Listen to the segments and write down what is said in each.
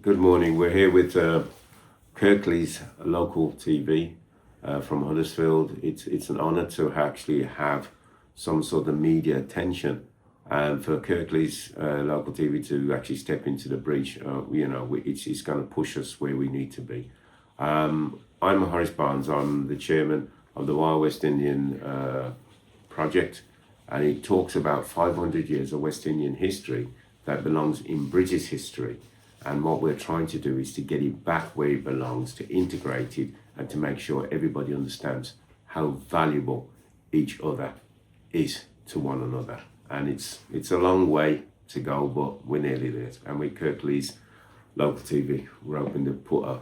Good morning. We're here with Kirklees local TV from Huddersfield. It's an honour to actually have some sort of media attention and for Kirklees local TV to actually step into the breach. It's going to push us where we need to be. I'm Horace Barnes. I'm the chairman of the WAWI West Indian project, and it talks about 500 years of West Indian history that belongs in British history. And what we're trying to do is to get it back where it belongs, to integrate it, and to make sure everybody understands how valuable each other is to one another. And it's a long way to go, but we're nearly there. And with Kirklees local TV, we're hoping to put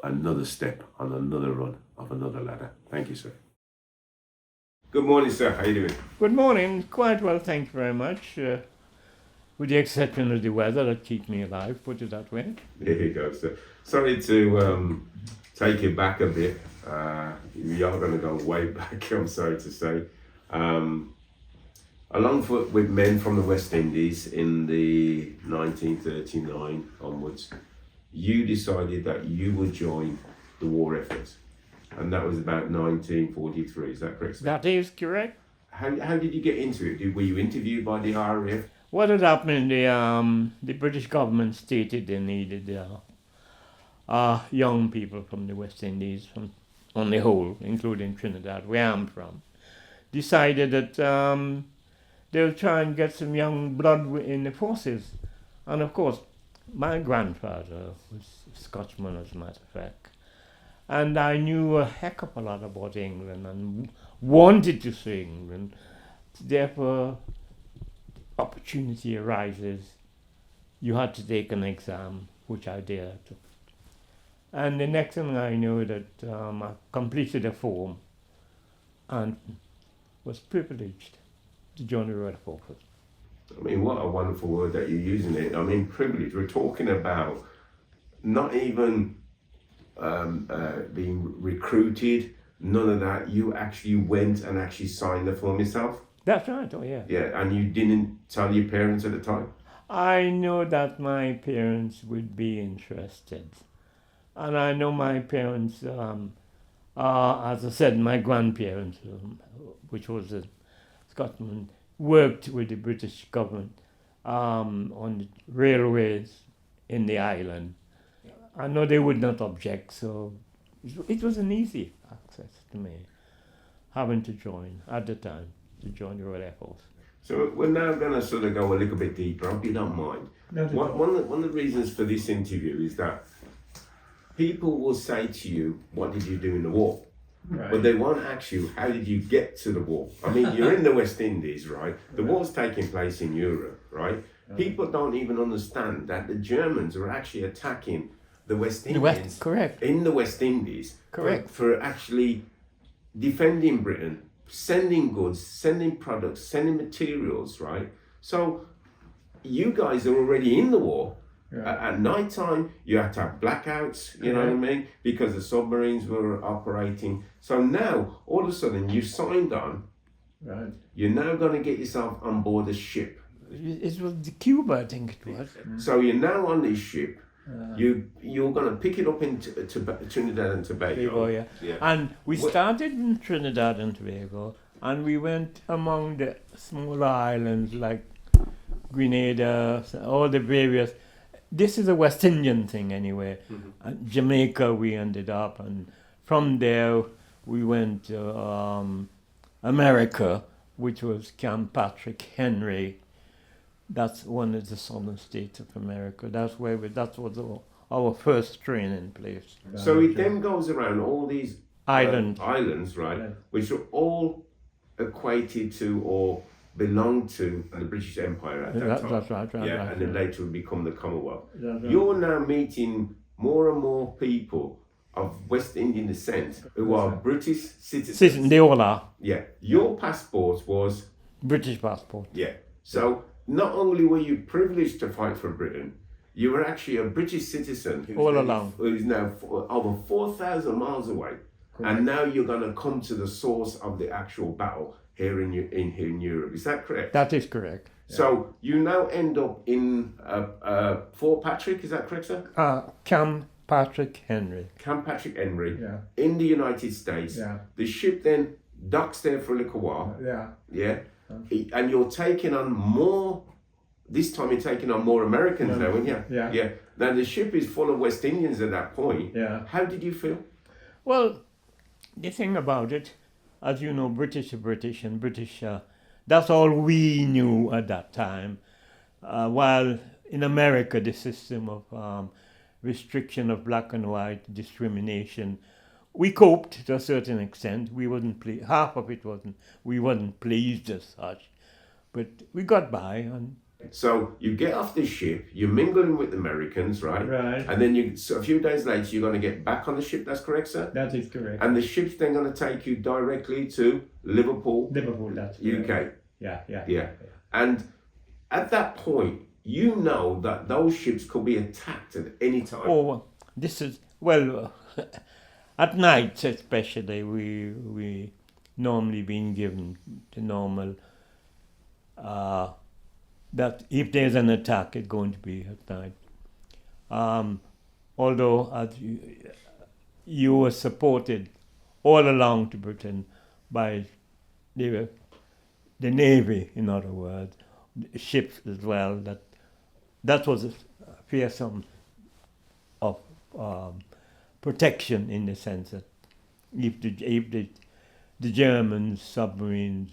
another step on another run of another ladder. Thank you, sir. Good morning, sir. How are you doing? Good morning. Quite well, thank you very much. With the exception of the weather that keeps me alive, put it that way. There you go, sir. Sorry to take you back a bit. We are going to go way back, I'm sorry to say. Along with men from the West Indies in the 1939 onwards, you decided that you would join the war effort. And that was about 1943, is that correct, sir? That is correct. How did you get into it? Were you interviewed by the RAF? What had happened, the British government stated they needed young people from the West Indies, on the whole, including Trinidad, where I'm from, decided that they'll try and get some young blood in the forces. And of course, my grandfather was a Scotsman, as a matter of fact. And I knew a heck of a lot about England and wanted to see England. Therefore, opportunity arises, you had to take an exam, which I did. And the next thing I knew that I completed a form and was privileged to join the Royal Forces. I mean, what a wonderful word that you're using it. I mean, privilege. We're talking about not even being recruited, none of that. You actually went and actually signed the form yourself? That's right, oh yeah. Yeah, and you didn't tell your parents at the time? I know that my parents would be interested. And I know my parents, as I said, my grandparents, which was a Scotsman, worked with the British government on the railways in the island. I know they would not object, so it was an easy access to me, having to join at the time. To join the Royal Air Force. So we're now going to sort of go a little bit deeper, I hope you don't mind. No, one of the reasons for this interview is that people will say to you, what did you do in the war? Right. But they won't ask you, how did you get to the war? I mean, you're in the West Indies, right? The war's taking place in Europe, right? People don't even understand that the Germans are actually attacking the West Indies. Correct. In the West Indies. Correct. For actually defending Britain, sending goods, sending products, sending materials, right? So you guys are already in the war. Yeah. At night time, you had to have blackouts, you know what I mean? Because the submarines were operating. So now, all of a sudden, you signed on. Right. You're now going to get yourself on board a ship. It was the Cuba, I think it was. So you're now on this ship. You're going to pick it up in Trinidad and Tobago. Yeah. And we started in Trinidad and Tobago, and we went among the smaller islands like Grenada, all the various. This is a West Indian thing anyway. Mm-hmm. And Jamaica we ended up, and from there we went to America, which was Camp Patrick Henry. That's one of the southern states of America. That was our first training place. So it then goes around all these islands, right? Yeah. Which are all equated to or belong to the British Empire at that time. That's right. Yeah, right, and then later would become the Commonwealth. Right. You're now meeting more and more people of West Indian descent who are British citizens. They all are. Yeah. Your passport was? British passport. Yeah. So not only were you privileged to fight for Britain, you were actually a British citizen who's now over 4,000 miles away. Correct. And now you're going to come to the source of the actual battle here in Europe. Is that correct? That is correct. So you now end up in Fort Patrick, is that correct, sir? Camp Patrick Henry. Camp Patrick Henry, Yeah. in the United States. Yeah. The ship then docks there for a little while. Yeah. Yeah. And you're taking on more, this time you're taking on more Americans now, aren't you? Yeah. Yeah. Now the ship is full of West Indians at that point. Yeah. How did you feel? Well, the thing about it, as you know, British are British, and British, that's all we knew at that time. While in America, the system of restriction of black and white, discrimination, we coped to a certain extent. We wasn't half of it we wasn't pleased as such, but we got by. And so you get off the ship, you're mingling with the Americans, right? Right. And then so a few days later, you're going to get back on the ship. That's correct, sir? that is correct. And the ship's then going to take you directly to Liverpool, Liverpool, that's UK. Yeah. And at that point, you know that those ships could be attacked at any time. Oh, this is, well, at night especially, we normally been given the normal, that if there's an attack, it's going to be at night. Although as you were supported all along to Britain by the Navy, in other words, ships as well, that was a fearsome of protection, in the sense that if the German submarines,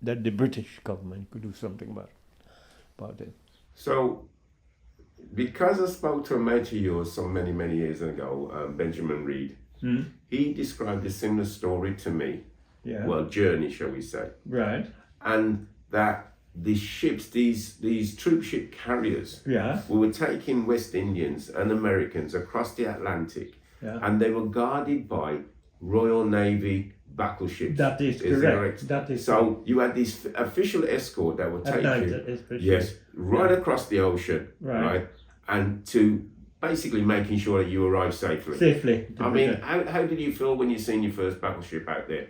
that the British government could do something about it. So, because I spoke to a mate of yours so many years ago, Benjamin Reed, he described a similar story to me. Yeah. Well, journey, shall we say. Right. And that the ships, these troop ship carriers, Yeah. were taking West Indians and Americans across the Atlantic, Yeah. and they were guarded by Royal Navy battleships. That is correct. That is so you had this official escort that would at take night, you, especially. yes, right across the ocean, Right. and to basically making sure that you arrive safely. Safely. I mean, how did you feel when you seen your first battleship out there?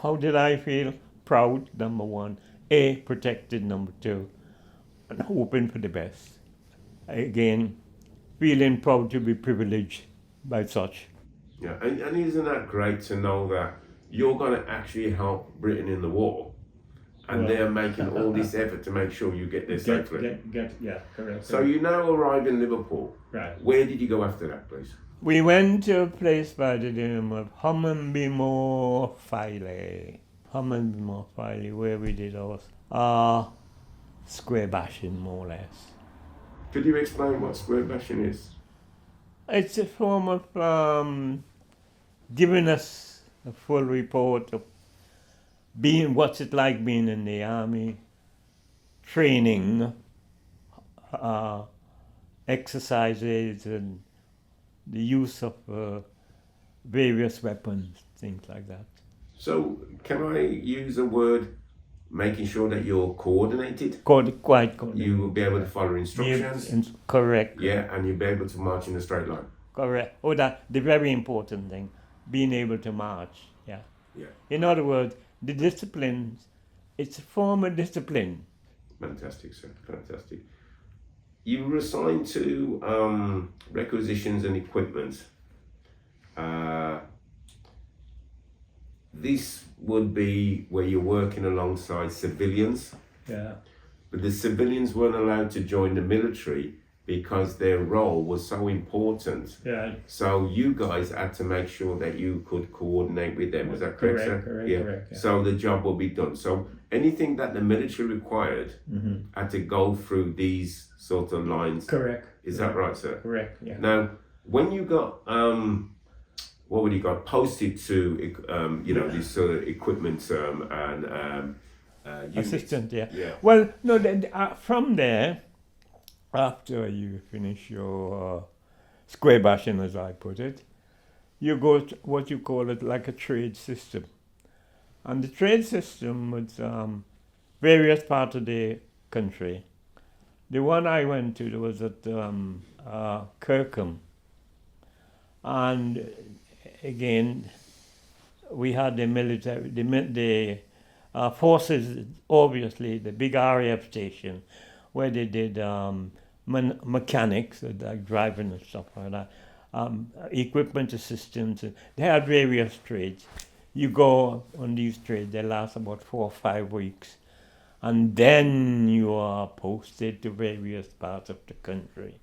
How did I feel? Proud, number one. Protected, number two. And hoping for the best. Again, feeling proud to be privileged by such. Yeah, and isn't that great to know that you're going to actually help Britain in the war, and Well, they're making all this effort to make sure you get there safely. Yeah, correct. So you now arrive in Liverpool. Right. Where did you go after that, please? We went to a place by the name of Hummonbymore Filey, where we did our square bashing, more or less. Could you explain what square bashing is? It's a form of giving us a full report of what's it like being in the army, training, exercises, and the use of various weapons, things like that. So can I use a word, making sure that you're coordinated? Quite coordinated. You will be able to follow instructions. Correct. Yeah, and you'll be able to march in a straight line. Correct. Oh, that the very important thing, being able to march. Yeah. Yeah. In other words, the disciplines, it's a form of discipline. Fantastic, sir. Fantastic. You were assigned to requisitions and equipment. This would be where you're working alongside civilians, Yeah. but the civilians weren't allowed to join the military because their role was so important. Yeah. So you guys had to make sure that you could coordinate with them. Was that correct, sir? Correct. Yeah. So the job will be done. So anything that the military required had to go through these sort of lines. Correct. Is that right, sir? Correct. Yeah. Now, when you got what would you got posted to this sort of equipment and units. Assistant. Yeah. Yeah. Well, no. From there, after you finish your square bashing, as I put it, you go to what you call it like a trade system, and the trade system was various parts of the country. The one I went to was at Kirkham, and again, we had the military, the forces, obviously, the big RAF station, where they did mechanics, like driving and stuff like that, equipment assistance. They had various trades. You go on these trades, they last about 4 or 5 weeks, and then you are posted to various parts of the country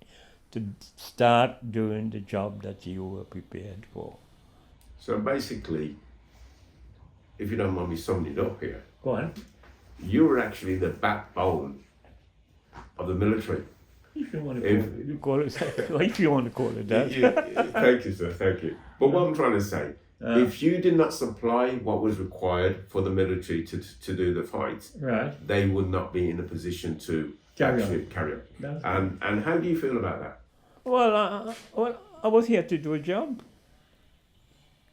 to start doing the job that you were prepared for. So basically, if you don't mind me summing it up here, Go on. you were actually the backbone of the military. If you want to call it, if you want to call it that. Thank you, sir. Thank you. But what I'm trying to say, if you did not supply what was required for the military to do the fight, Right. they would not be in a position to Carry actually carry on. And how do you feel about that? Well, I was here to do a job.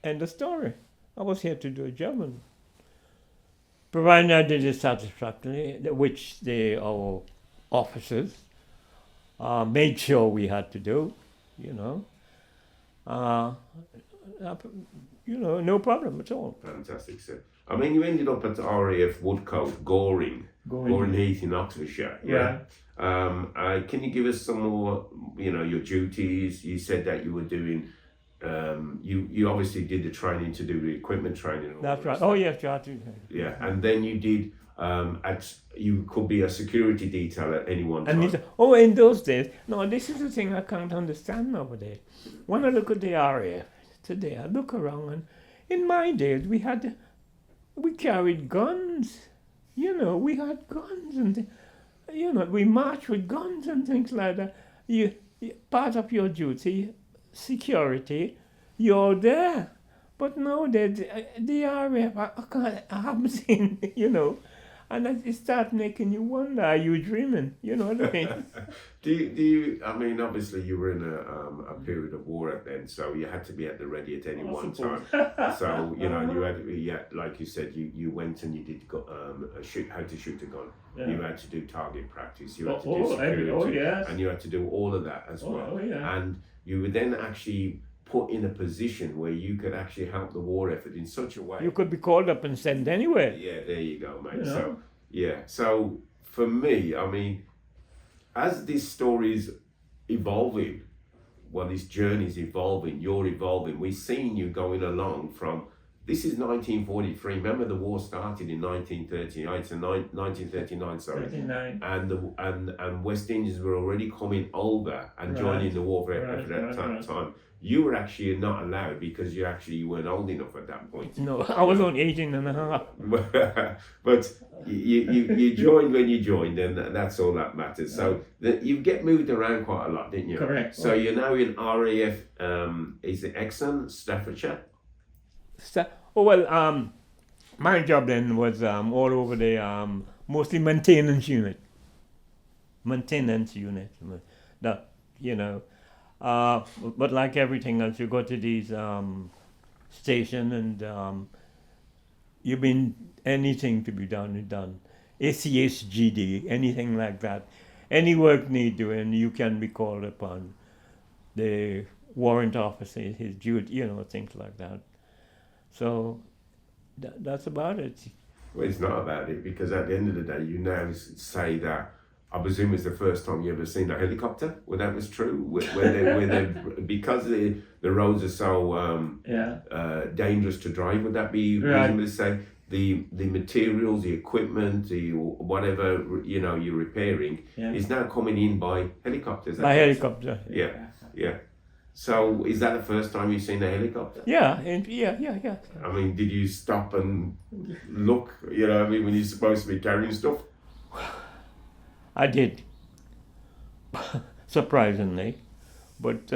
End of story. I was here to do a job, and providing I did it satisfactorily, which our officers made sure we had to do, no problem at all. Fantastic, sir. I mean, you ended up at the RAF Woodcote, Goring Heath in Oxfordshire. Yeah. Can you give us some more, your duties? You said that you were doing, you obviously did the training to do the equipment training. And all That's right. stuff. Oh, yes, you had to. Yeah, and then you did, you could be a security detail at any one time. In those days, no, this is the thing I can't understand nowadays. When I look at the RAF today, I look around, and in my days, we carried guns. We had guns, and we marched with guns and things like that. Part of your duty, security, you're there. But now the RAF, I haven't seen, and it starts making you wonder, are you dreaming? You know what I mean? do you, I mean, obviously you were in a period of war then, so you had to be at the ready at any one time. So, you had, like you said, you went and you did how to shoot a gun. Yeah. You had to do target practice, you had to do security, yes. And you had to do all of that as well. Yeah. And you were then actually put in a position where you could actually help the war effort in such a way. You could be called up and sent anywhere. Yeah, there you go, mate. So for me, I mean, as this story is evolving, this journey is evolving, you're evolving, we've seen you going along from, this is 1943, remember the war started in 1939, so 1939, sorry. 39. And West Indians were already coming over and joining the war at that time. You were actually not allowed because you weren't old enough at that point. No, I was only 18 and a half. But you joined when you joined, and that's all that matters. So you get moved around quite a lot, didn't you? Correct. So you're now in RAF, is it Exon, Staffordshire? My job then was all over the mostly maintenance unit. But like everything else, you go to these station and you've been anything to be done is done. ACHGD, anything like that. Any work need doing, you can be called upon. The warrant officer, his duty, things like that. So that's about it. Well, it's not about it, because at the end of the day, you now say that, I presume it's the first time you ever seen a helicopter, where that was true, where they because the roads are so dangerous to drive, would that be reasonable to say? The materials, the equipment, the whatever, you're repairing is now coming in by helicopters. By helicopter. Yeah. So is that the first time you've seen a helicopter? Yeah. I mean, did you stop and look, when you're supposed to be carrying stuff? I did, surprisingly. But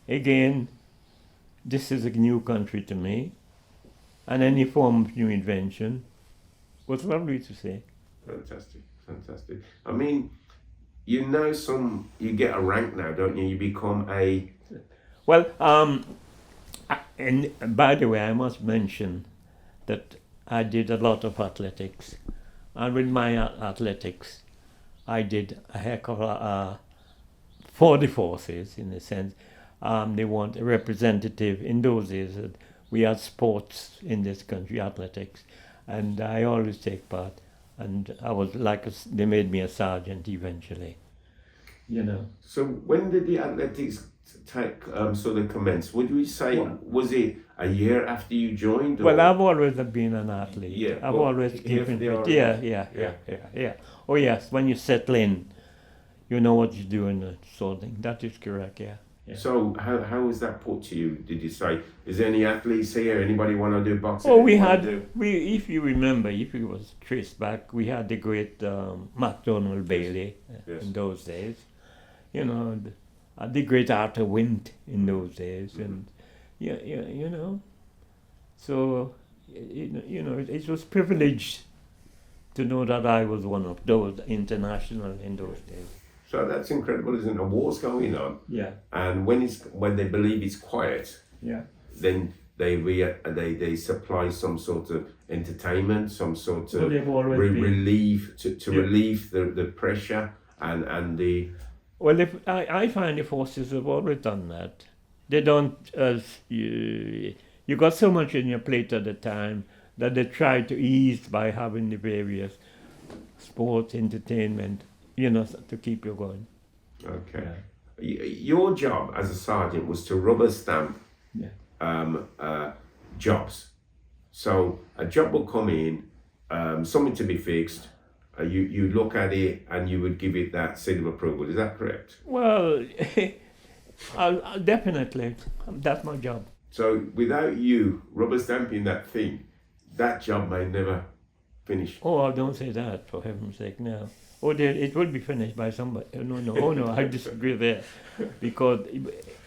again, this is a new country to me, and any form of new invention was lovely to see. Fantastic. I mean, you get a rank now, don't you? You become a... Well, and by the way, I must mention that I did a lot of athletics. And with my athletics, I did a heck of a for the forces, in a sense. They want a representative in those days. we had sports in this country, athletics, and I always take part. And I was they made me a sergeant eventually. You know. So when did the athletics take sort of commence? Would we say was it a year after you joined? Or? Well, I've always been an athlete. Yeah, I've well, always here kept they are. Yeah. Oh yes, when you settle in, you know what you're doing, that sort of thing. That is correct. Yeah. So how was that put to you? Did you say, is there any athletes here? Anybody want to do boxing? Oh, if you remember, if it was traced back, we had the great MacDonald Bailey in those days. You know, the great Arthur Wint in those days, and you know, so you know, it was privileged to know that I was one of those international in those days. So that's incredible, isn't it? A war's going on, Yeah. and when they believe it's quiet, Yeah. then they supply some sort of entertainment, some sort of Well, they've always been. relief to relieve the pressure and the. Well, if I find the forces have always done that. They don't, as you got so much on your plate at the time that they try to ease by having the various sports, entertainment, you know, to keep you going. Okay. Yeah. Your job as a sergeant was to rubber stamp jobs. So a job will come in, something to be fixed. You look at it and you would give it that seal of approval. Is that correct? Well, I'll definitely. That's my job. So without you rubber stamping that thing, that job may never finish. Oh, don't say that, for heaven's sake, no. Oh, it will be finished by somebody. No. Oh, no, I disagree there. Because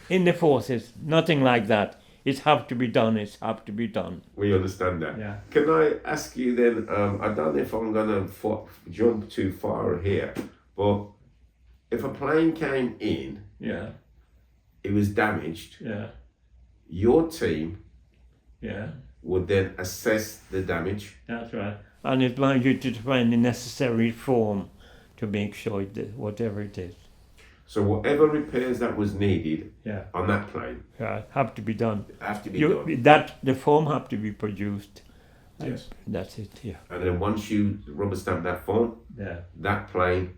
in the forces, nothing like that. It have to be done. It's have to be done. We understand that. Yeah. Can I ask you then? I don't know if I'm gonna jump too far here, but if a plane came in, it was damaged. Your team, would then assess the damage. That's right. And it allows you to find the necessary form to make sure whatever it is. So whatever repairs that was needed on that plane have to be done. Have to be done. The form have to be produced. Yes. That's it, And then once you rubber stamp that form, that plane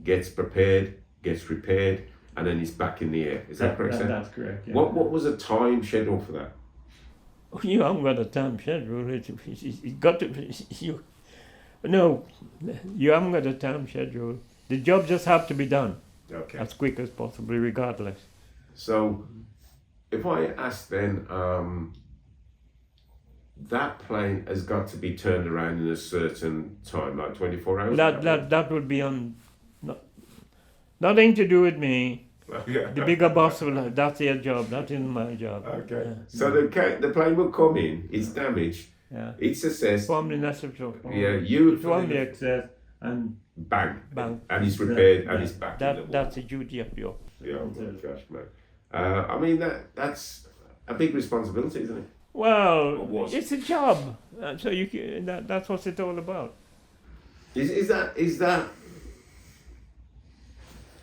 gets prepared, gets repaired, and then it's back in the air. Is that correct, sir? That's correct, yeah. What was the time schedule for that? You haven't got a time schedule. It's got to. No, you haven't got a time schedule. The job just have to be done. Okay. As quick as possible, regardless. So, if I ask then, that plane has got to be turned around in a certain time, like 24 hours? That would be on. Nothing to do with me. The bigger boss will. That's their job. That isn't my job. Okay. So the plane will come in. It's damaged. It's assessed. Form the necessary form. You form the excess and bang, bang, and it's repaired and it's back. That's the duty of your. Yeah, oh my gosh, man. I mean that's a big responsibility, isn't it? Well, it's a job, so you can, that's what it's all about. Is that?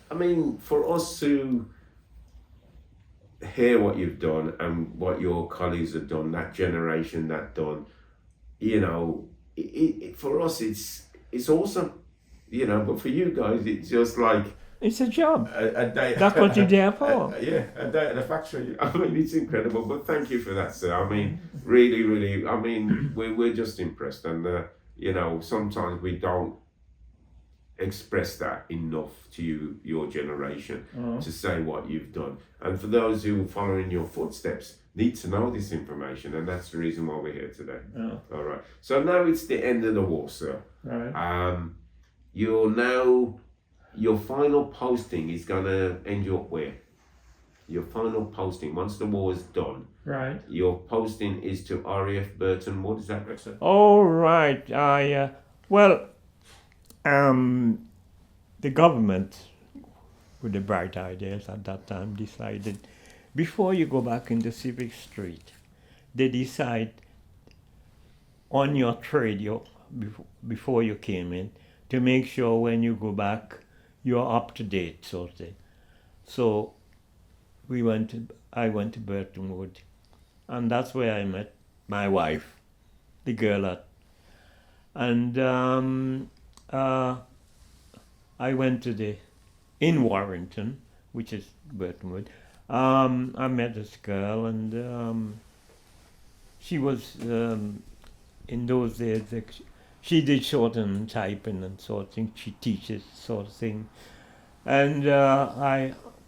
I mean, for us to hear what you've done and what your colleagues have done, that generation that done, you know, it for us it's awesome, you know. But for you guys, it's just like it's a job. A day. That's what you're there for. A day at the factory. I mean, it's incredible. But thank you for that, sir. I mean, really, really. I mean, we're just impressed, and you know, sometimes we don't express that enough to your generation to say what you've done. And for those who are following your footsteps, need to know this information, and that's the reason why we're here today. All right. So now it's the end of the war, sir. Right. Your final posting is gonna end you up where? Your final posting, once the war is done. Right. Your posting is to RAF Burton. What is that, sir? Oh, right. The government, with the bright ideas at that time, decided before you go back into Civic Street, they decide on your trade before you came in to make sure when you go back you're up to date, sort of thing. So I went to Burton Wood, and that's where I met my wife, the girl at. And I went to in Warrington, which is Burtonwood. I met this girl, and she was in those days. She did shorten and typing and sort of thing. She teaches sort of thing, and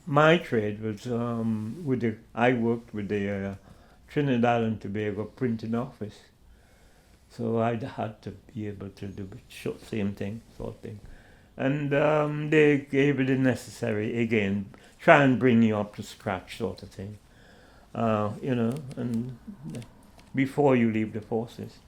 my trade was I worked with the Trinidad and Tobago printing office, so I had to be able to do the same thing sort of thing. And they gave it the necessary, again, try and bring you up to scratch sort of thing, and before you leave the forces.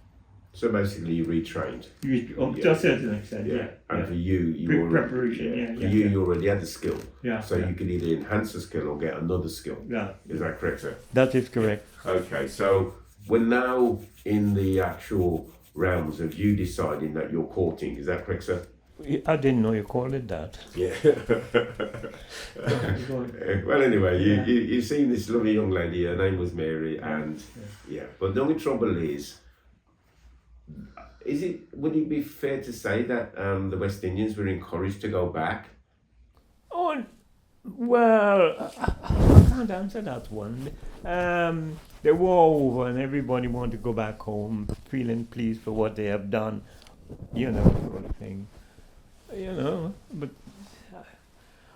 So basically, you retrained. To a certain extent, yeah. And for you preparation, you already had the skill. Yeah. So you could either enhance the skill or get another skill. Yeah. Is that correct, sir? That is correct. Okay, so we're now in the actual realms of you deciding that you're courting. Is that correct, sir? I didn't know you called it that. Yeah. Well, anyway, you've seen this lovely young lady. Her name was Mary, and But the only trouble is would it be fair to say that the West Indians were encouraged to go back? Oh, well, I can't answer that one. The war over and everybody wanted to go back home, feeling pleased for what they have done, sort of thing.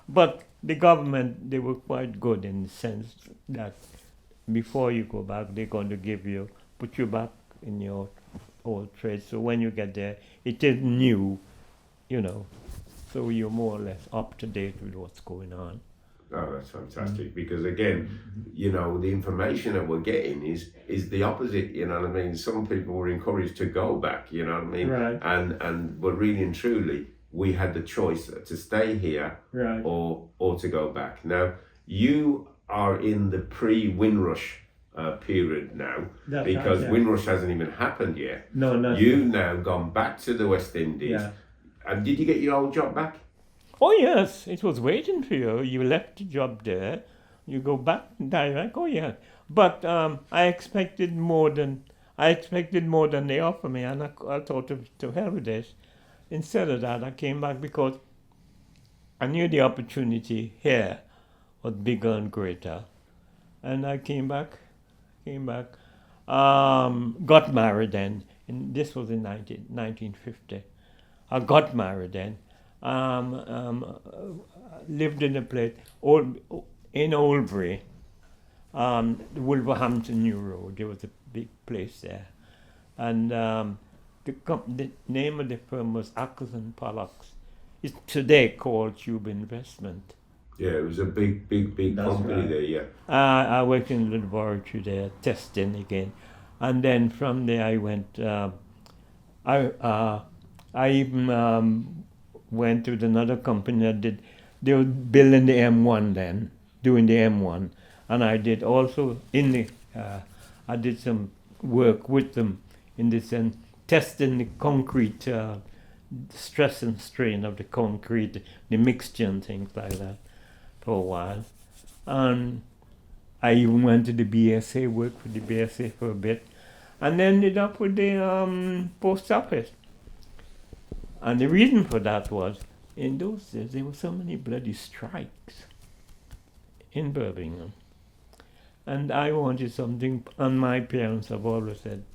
But the government, they were quite good in the sense that before you go back, they're going to put you back in your old trade. So when you get there, it is new, so you're more or less up to date with what's going on. Oh, that's fantastic, because again, the information that we're getting is the opposite, you know what I mean? Some people were encouraged to go back, you know what I mean? Right. But really and truly, we had the choice to stay here, right, or to go back. Now, you are in the pre-Windrush period now, because Windrush hasn't even happened yet. No, no. You've now gone back to the West Indies. Yeah. And did you get your old job back? Oh yes, it was waiting for you. You left the job there. You go back direct. Oh yeah. But I expected more than they offered me, and I thought to hell with this. Instead of that, I came back because I knew the opportunity here was bigger and greater, and I came back, got married then. And this was in 1950. I got married then. Lived in a place in Oldbury, the Wolverhampton New Road. There was a big place there, and the name of the firm was Ackles and Pollocks. It's today called Tube Investment. Yeah, it was a big company right. there. Yeah. I worked in the laboratory there, testing again, and then from there I went. I even went to another company that did. They were building the M1 then, doing the M1, and I did also I did some work with them in this and testing the concrete, stress and strain of the concrete, the mixture and things like that for a while. And I even went to the BSA, worked with the BSA for a bit, and ended up with the post office. And the reason for that was, in those days, there were so many bloody strikes in Birmingham. And I wanted something, and my parents have always said,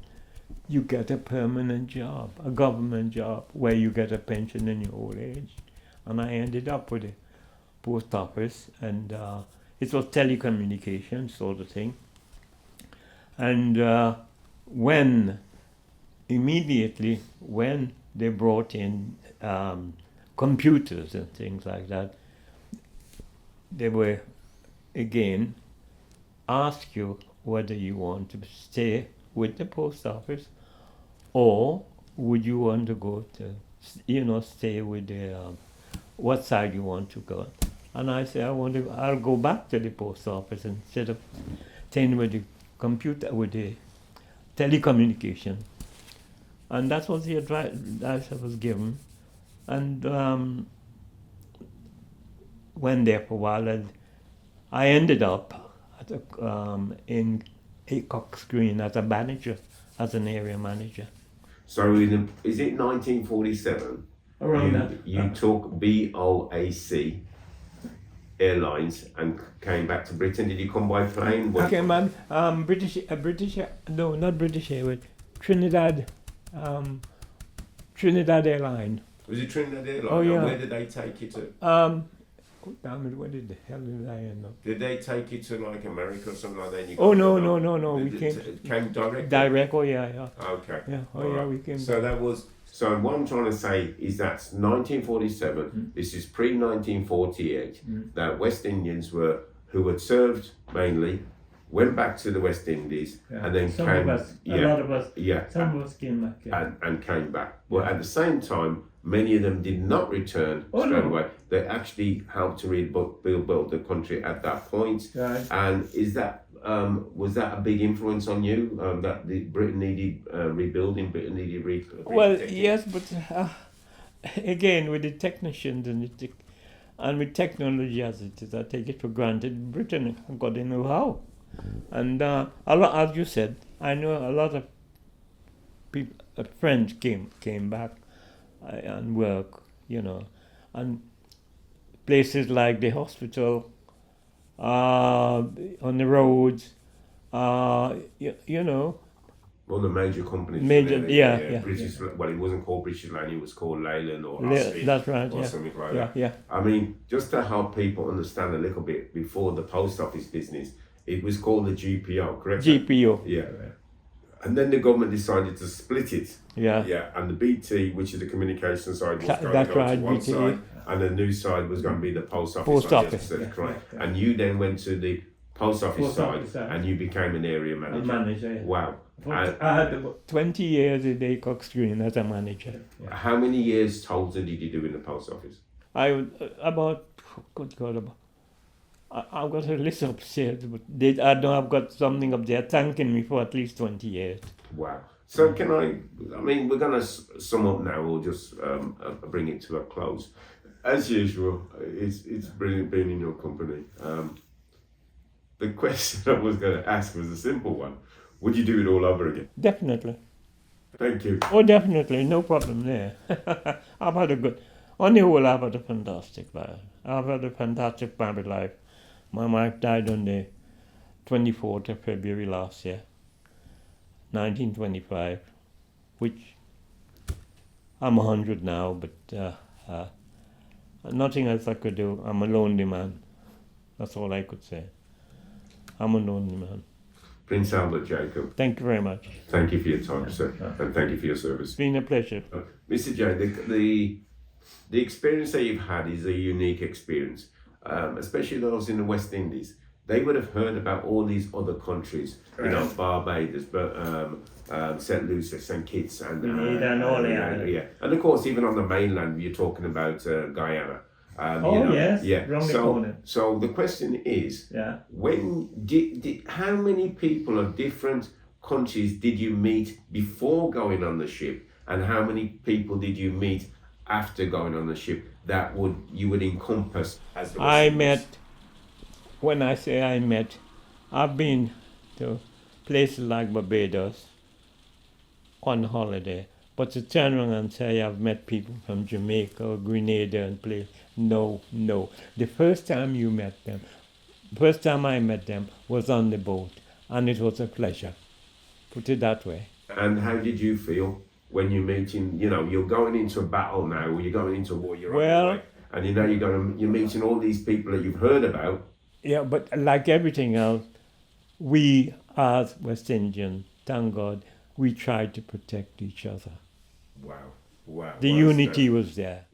you get a permanent job, a government job, where you get a pension in your old age. And I ended up with the post office, and it was telecommunications sort of thing. And immediately when they brought in computers and things like that, they were, again, ask you whether you want to stay with the post office or would you want to go to, stay with the, what side you want to go. And I said, I'll go back to the post office instead of staying with the computer, with the telecommunication. And that was the advice I was given. And went there for a while, and I ended up at Acock Green as a manager, as an area manager. So is it 1947? You took BOAC Airlines and came back to Britain. Did you come by plane? I came back, not British Airways, Trinidad Airline. Was it Trinidad Airlines? Oh, yeah. And where did they take you to? Damn it, where did the hell did I end up? Did they take you to like America or something like that? And you No. We came direct. direct. Oh yeah. Okay. Yeah. All We came. So that was. So what I'm trying to say is that's 1947. This is pre-1948. That West Indians who had served mainly, went back to the West Indies, and then a lot of us. Yeah. Some of us came back. Yeah. And came back. But at the same time, many of them did not return straight away. They actually helped to rebuild the country at that point. Right. And is that was that a big influence on you? That Britain needed rebuilding, Britain needed Well, yes, but again, with the technicians and with technology as it is, I take it for granted. Britain got to know how. And as you said, I know a lot of people, friends came back and work, and places like the hospital, on the roads, Well, the major companies. Yeah. British. Yeah. Well, it wasn't called British Land. It was called Leyland or Ashley. That's right. Or something like that. Yeah. I mean, just to help people understand a little bit, before the post office business, it was called the GPO, correct? GPO. Yeah. And then the government decided to split it. Yeah. Yeah. And the BT, which is the communication side, was going That's to go right, to one BT. side, and the new side was going to be the post office. Post side, office. That's correct. And you then went to the post office side, and you became an area manager. Yeah. Wow. I had about 20 years at Acock Green as a manager. Yeah. How many years total did you do in the post office? I would I've got a list upstairs, but I've got something up there thanking me for at least 20 years. Wow. So I mean, we're going to sum up now, or just bring it to a close. As usual, it's brilliant being in your company. The question I was going to ask was a simple one. Would you do it all over again? Definitely. Thank you. Oh, definitely. No problem there. On the whole, I've had a fantastic life. I've had a fantastic married life. My wife died on the 24th of February last year, 1925, which I'm 100 now, but nothing else I could do. I'm a lonely man. That's all I could say. I'm a lonely man. Prince Albert Jacob. Thank you very much. Thank you for your time, sir, and thank you for your service. It's been a pleasure. Mr. J, the experience that you've had is a unique experience, especially those in the West Indies. They would have heard about all these other countries, Barbados, but St. Lucia, St. Kitts, and yeah. And of course, even on the mainland, you're talking about Guyana. Yes. Yeah. Wrong corner. So the question is, when how many people of different countries did you meet before going on the ship, and how many people did you meet after going on the ship that you would encompass as the When I say I met, I've been to places like Barbados on holiday, but to turn around and say I've met people from Jamaica or Grenada and place, no. The first time I met them was on the boat, and it was a pleasure. Put it that way. And how did you feel when you're meeting, you're going into a battle now, or you're going into a war, and you're meeting all these people that you've heard about. Yeah, but like everything else, we as West Indians, thank God, we tried to protect each other. Wow. The unity was there.